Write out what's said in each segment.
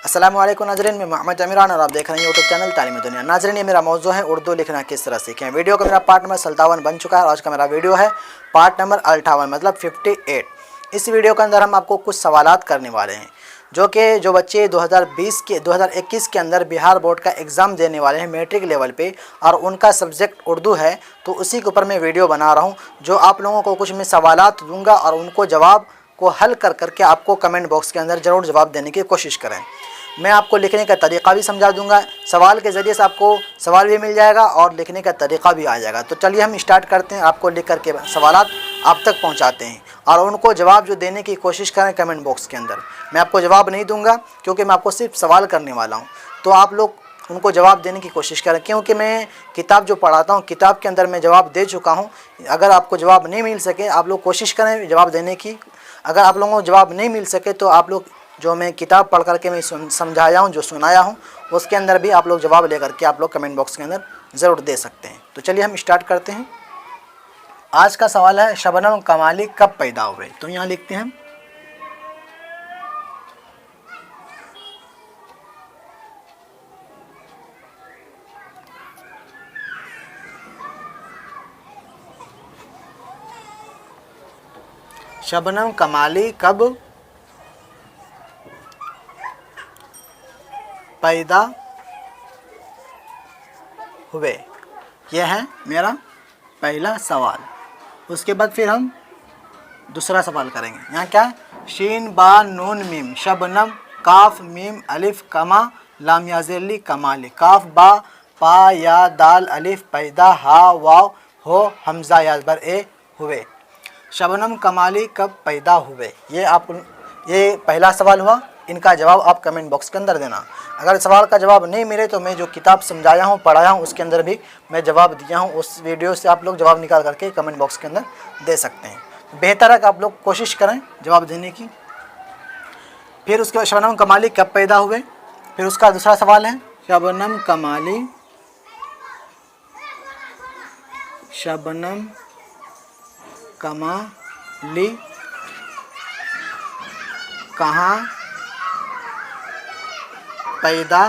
अस्सलामु अलैकुम नाज़रीन, मैं मोहम्मद अमीरान और आप देख रहे हैं यूट्यूब चैनल तालीम दुनिया। नाज़रीन, ये मेरा मौजू है उर्दू लिखना किस तरह सीखें। वीडियो का मेरा पार्ट नंबर 57 बन चुका है और आज का मेरा वीडियो है पार्ट नंबर 58 मतलब 58। इस वीडियो के अंदर हम आपको कुछ सवालात करने वाले हैं जो बच्चे 2021 के अंदर बिहार बोर्ड का एग्ज़ाम देने वाले हैं मैट्रिक लेवल पे और उनका सब्जेक्ट उर्दू है, तो उसी के ऊपर मैं वीडियो बना रहा हूँ। जो आप लोगों को कुछ मैं सवालात दूंगा और उनको जवाब को हल कर करके आपको कमेंट बॉक्स के अंदर ज़रूर जवाब देने की कोशिश करें। मैं आपको लिखने का तरीक़ा भी समझा दूंगा, सवाल के ज़रिए से आपको सवाल भी मिल जाएगा और लिखने का तरीक़ा भी आ जाएगा। तो चलिए हम स्टार्ट करते हैं, आपको लिख करके सवालात आप तक पहुंचाते हैं और उनको जवाब जो देने की कोशिश करें कमेंट बॉक्स के अंदर। मैं आपको जवाब नहीं दूंगा क्योंकि मैं आपको सिर्फ सवाल करने वाला हूँ, तो आप लोग उनको जवाब देने की कोशिश करें क्योंकि मैं किताब जो पढ़ाता हूँ किताब के अंदर मैं जवाब दे चुका हूँ। अगर आपको जवाब नहीं मिल सके आप लोग कोशिश करें जवाब देने की। अगर आप लोगों को जवाब नहीं मिल सके तो आप लोग जो मैं किताब पढ़ करके मैं समझाया हूँ, जो सुनाया हूँ, उसके अंदर भी आप लोग जवाब ले करके आप लोग कमेंट बॉक्स के अंदर ज़रूर दे सकते हैं। तो चलिए हम स्टार्ट करते हैं। आज का सवाल है शबनम कमाली कब पैदा हुए। तो यहाँ लिखते हैं शबनम कमाली कब पैदा हुए। यह है मेरा पहला सवाल। उसके बाद फिर हम दूसरा सवाल करेंगे। यहाँ क्या है, शीन बा नून मीम शबनम काफ मीम अलिफ कमा लाम याज़ेली कमाली काफ बा पा या दाल अलिफ पैदा हा वाव हो हमज़ा याज़बर ए हुए। शबनम कमाली कब पैदा हुए, ये पहला सवाल हुआ। इनका जवाब आप कमेंट बॉक्स के अंदर देना। अगर सवाल का जवाब नहीं मिले तो मैं जो किताब समझाया हूँ पढ़ाया हूँ उसके अंदर भी मैं जवाब दिया हूँ, उस वीडियो से आप लोग जवाब निकाल करके कमेंट बॉक्स के अंदर दे सकते हैं। बेहतर है कि आप लोग कोशिश करें जवाब देने की। फिर उसके बाद शबनम कमाली कब पैदा हुए। फिर उसका दूसरा सवाल है शबनम कमाली कहाँ पैदा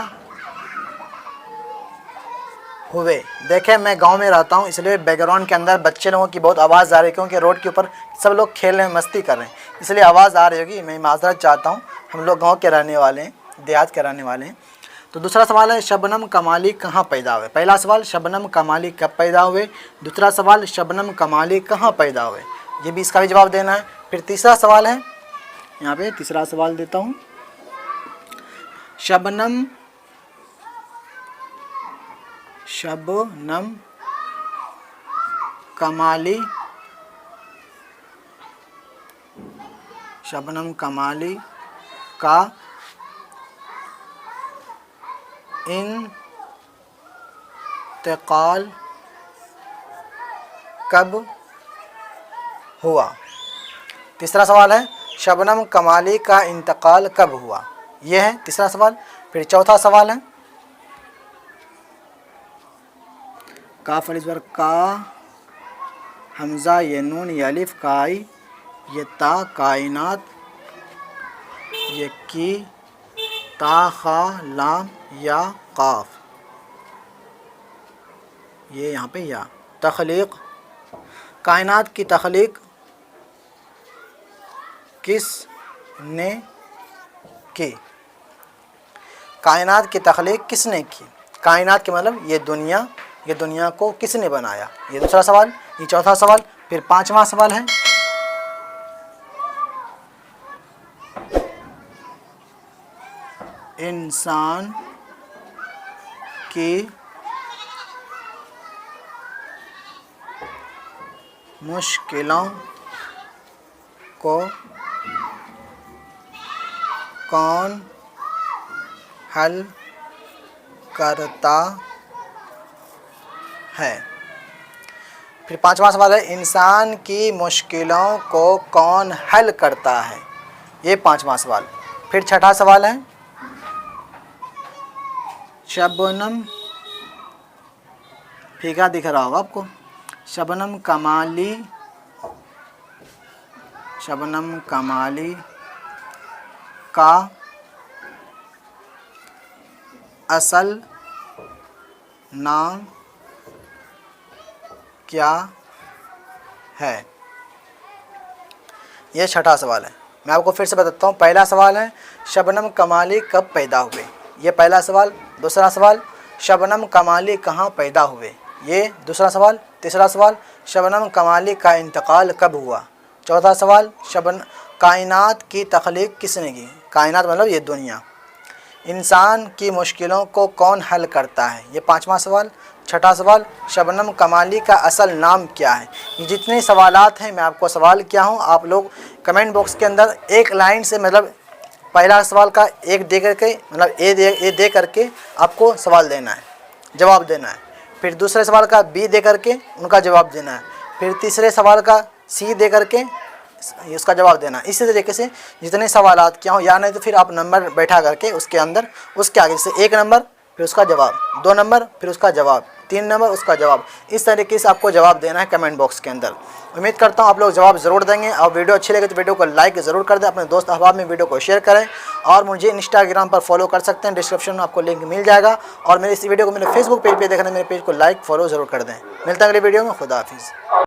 हुए। देखें, मैं गांव में रहता हूं इसलिए बैकग्राउंड के अंदर बच्चे लोगों की बहुत आवाज़ आ रही है क्योंकि रोड के ऊपर सब लोग खेल रहे हैं, मस्ती कर रहे हैं, इसलिए आवाज़ आ रही होगी। मैं माजरत चाहता हूं, हम लोग गांव के रहने वाले हैं, देहात के रहने वाले हैं। तो दूसरा सवाल है शबनम कमाली कहाँ पैदा हुए। पहला सवाल शबनम कमाली कब पैदा हुए, दूसरा सवाल शबनम कमाली कहाँ पैदा हुए, ये भी इसका भी जवाब देना है। फिर तीसरा सवाल है, यहाँ पे तीसरा सवाल देता हूँ, शबनम कमाली का इंतकाल कब हुआ। तीसरा सवाल है शबनम कमाली का इंतकाल कब हुआ, यह है तीसरा सवाल। फिर चौथा सवाल है काफ अलिफ ज़बर का हमज़ा ये नून ये अलिफ काई ये ता कायनात ये की ता खा लाम या काफ, ये यहाँ पे या तख्लीक कायनात की तख्लीक किसने की। कायनात की तख्लीक किसने की, कायनात के मतलब ये दुनिया को किसने बनाया, ये दूसरा सवाल। ये चौथा सवाल। फिर पांचवा सवाल है इंसान की मुश्किलों को कौन हल करता है। फिर पांचवा सवाल है इंसान की मुश्किलों को कौन हल करता है, ये पांचवा सवाल। फिर छठा सवाल है शबनम, फीका दिख रहा होगा आपको, शबनम कमाली का असल नाम क्या है? ये छठा सवाल है। मैं आपको फिर से बताता हूँ। पहला सवाल है शबनम कमाली कब पैदा हुए, ये पहला सवाल। दूसरा सवाल शबनम कमाली कहाँ पैदा हुए, ये दूसरा सवाल। तीसरा सवाल शबनम कमाली का इंतकाल कब हुआ। चौथा सवाल कायनात की तख्लीक किसने की, कायनात मतलब ये दुनिया। इंसान की मुश्किलों को कौन हल करता है, ये पाँचवा सवाल। छठा सवाल शबनम कमाली का असल नाम क्या है। ये जितने सवालात हैं मैं आपको सवाल किया हूँ, आप लोग कमेंट बॉक्स के अंदर एक लाइन से मतलब पहला सवाल का एक दे करके मतलब ए दे करके आपको सवाल देना है, जवाब देना है। फिर दूसरे सवाल का बी दे करके उनका जवाब देना है। फिर तीसरे सवाल का सी दे करके उसका जवाब देना। इसी तरीके से जितने सवालात किया हो, या नहीं तो फिर आप नंबर बैठा करके उसके अंदर उसके आगे से 1 नंबर फिर उसका जवाब, 2 नंबर फिर उसका जवाब, 3 नंबर उसका जवाब, इस तरीके से आपको जवाब देना है कमेंट बॉक्स के अंदर। उम्मीद करता हूँ आप लोग जवाब ज़रूर देंगे। और वीडियो अच्छी लगे तो वीडियो को लाइक ज़रूर कर दें, अपने दोस्त अहबाब में वीडियो को शेयर करें। और मुझे इंस्टाग्राम पर फॉलो कर सकते हैं, डिस्क्रिप्शन में आपको लिंक मिल जाएगा। और मेरे इस वीडियो को मेरे फेसबुक पेज पर देखना, मेरे पेज को लाइक फॉलो ज़रूर कर दें। मिलता है अगले वीडियो में। खुदा हाफिज़।